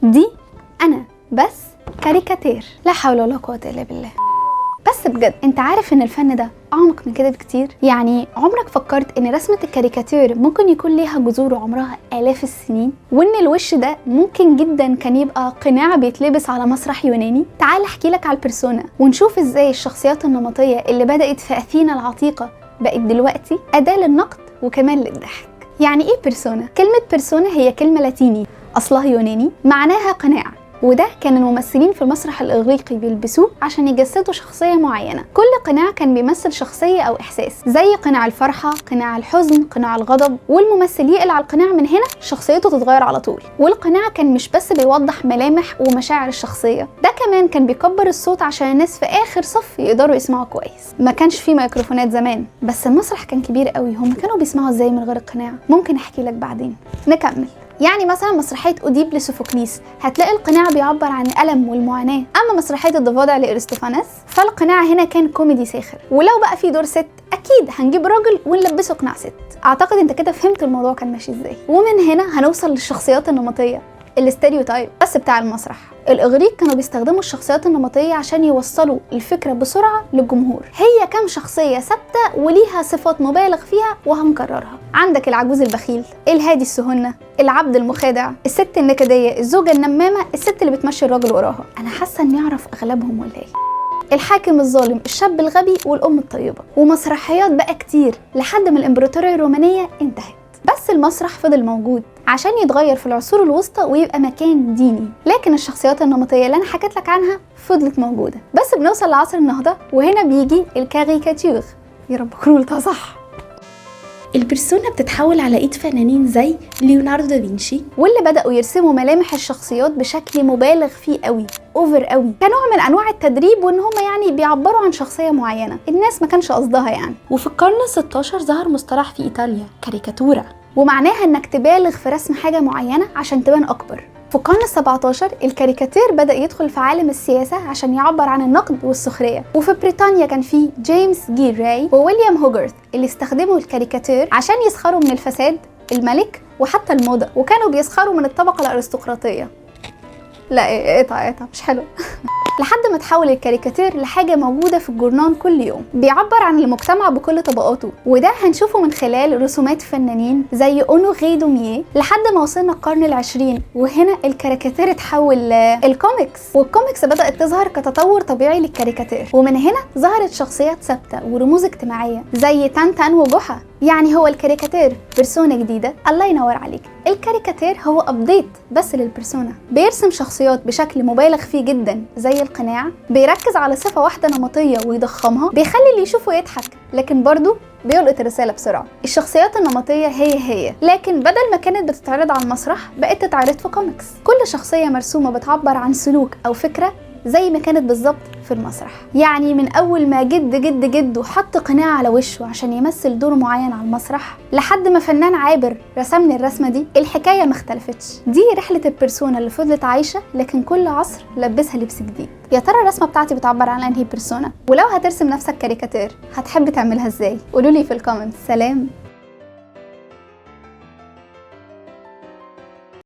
دي انا بس كاريكاتير، لا حول ولا قوه الا بالله. بس بجد انت عارف ان الفن ده اعمق من كده بكتير؟ يعني عمرك فكرت ان رسمه الكاريكاتير ممكن يكون ليها جذور عمرها آلاف السنين، وان الوش ده ممكن جدا كان يبقى قناع بيتلبس على مسرح يوناني؟ تعال احكي لك على البرسونا ونشوف ازاي الشخصيات النمطيه اللي بدات في اثينا العتيقه بقت دلوقتي اداه للنقد وكمان للضحك. يعني ايه بيرسونا؟ كلمه بيرسونا هي كلمه لاتيني اصلها يوناني معناها قناع، وده كان الممثلين في المسرح الإغريقي بيلبسوه عشان يجسدوا شخصية معينة. كل قناع كان بيمثل شخصية أو إحساس، زي قناع الفرحة، قناع الحزن، قناع الغضب، والممثل يقلع على القناع من هنا شخصيته تتغير على طول. والقناع كان مش بس بيوضح ملامح ومشاعر الشخصية، ده كمان كان بيكبر الصوت عشان الناس في آخر صف يقدروا يسمعوا كويس. ما كانش فيه ميكروفونات زمان، بس المسرح كان كبير قوي، هم كانوا بيسمعوا ازاي من غير القناع؟ ممكن احكي لك بعدين. نكمل. يعني مثلا مسرحية أوديب لسوفوكليس هتلاقي القناع بيعبر عن الألم والمعاناة، أما مسرحية الضفادع لأرسطوفانس فالقناع هنا كان كوميدي ساخر. ولو بقى في دور ست أكيد هنجيب راجل ونلبسه قناع ست. أعتقد أنت كده فهمت الموضوع كان ماشي إزاي. ومن هنا هنوصل للشخصيات النمطية، الاستيريوتايب بس بتاع المسرح. الإغريق كانوا بيستخدموا الشخصيات النمطية عشان يوصلوا الفكرة بسرعة للجمهور. هي كام شخصية ثابتة وليها صفات مبالغ فيها وهنكررها. عندك العجوز البخيل، الهادي السهنة، العبد المخادع، الست النكدية، الزوجة النمامة، الست اللي بتمشي الراجل وراها. أنا حاسة إني أعرف أغلبهم ولا إيه؟ الحاكم الظالم، الشاب الغبي، والأم الطيبة. ومسرحيات بقى كتير لحد ما الإمبراطورية الرومانية انتهت. بس المسرح فضل موجود عشان يتغير في العصور الوسطى ويبقى مكان ديني، لكن الشخصيات النمطية اللي أنا حكيت لك عنها فضلت موجودة. بس بنوصل لعصر النهضة وهنا بيجي الكاريكاتير، يا رب أكون قلتها صح. البرسونا بتتحول على ايد فنانين زي ليوناردو دافنشي، واللي بدأوا يرسموا ملامح الشخصيات بشكل مبالغ فيه قوي، اوفر قوي، كنوع من انواع التدريب، وان هم يعني بيعبروا عن شخصية معينة الناس ما كانش قصدها يعني. وفي القرن ال16 ظهر مصطلح في ايطاليا كاريكاتورا، ومعناها انك تبالغ في رسم حاجة معينة عشان تبان اكبر. في القرن ال17 الكاريكاتير بدأ يدخل في عالم السياسة عشان يعبر عن النقد والسخرية. وفي بريطانيا كان في جيمس جيل راي وويليام هوجرث اللي استخدموا الكاريكاتير عشان يسخروا من الفساد، الملك، وحتى الموضة، وكانوا بيسخروا من الطبقة الأرستقراطية. لا اقطع مش حلو. لحد ما تحول الكاريكاتير لحاجة موجودة في الجورنان كل يوم، بيعبر عن المجتمع بكل طبقاته، وده هنشوفه من خلال رسومات فنانين زي اونوغي دومييه لحد ما وصلنا القرن العشرين، وهنا الكاريكاتير اتحول الكوميكس، والكوميكس بدأت تظهر كتطور طبيعي للكاريكاتير. ومن هنا ظهرت شخصيات ثابتة ورموز اجتماعية زي تانتان وجحا. يعني هو الكاريكاتير بيرسونا جديدة. الله ينور عليك، الكاريكاتير هو ابديت بس للبيرسونا، بيرسم شخصيات بشكل مبالغ فيه جدا زي القناع، بيركز على صفة واحدة نمطية ويضخمها، بيخلي اللي يشوفه يضحك لكن برضو بيلقط الرسالة بسرعة. الشخصيات النمطية هي لكن بدل ما كانت بتتعرض على المسرح بقت تتعرض في كوميكس. كل شخصية مرسومة بتعبر عن سلوك أو فكرة زي ما كانت بالظبط في المسرح. يعني من اول ما جده حط قناع على وشه عشان يمثل دور معين على المسرح، لحد ما فنان عابر رسمني الرسمه دي، الحكايه ما اختلفتش. دي رحله البيرسونا اللي فضلت عايشه، لكن كل عصر لبسها لبس جديد. يا ترى الرسمه بتاعتي بتعبر عن انهي بيرسونا؟ ولو هترسم نفسك كاريكاتير هتحب تعملها ازاي؟ قولولي في الكومنتس. سلام.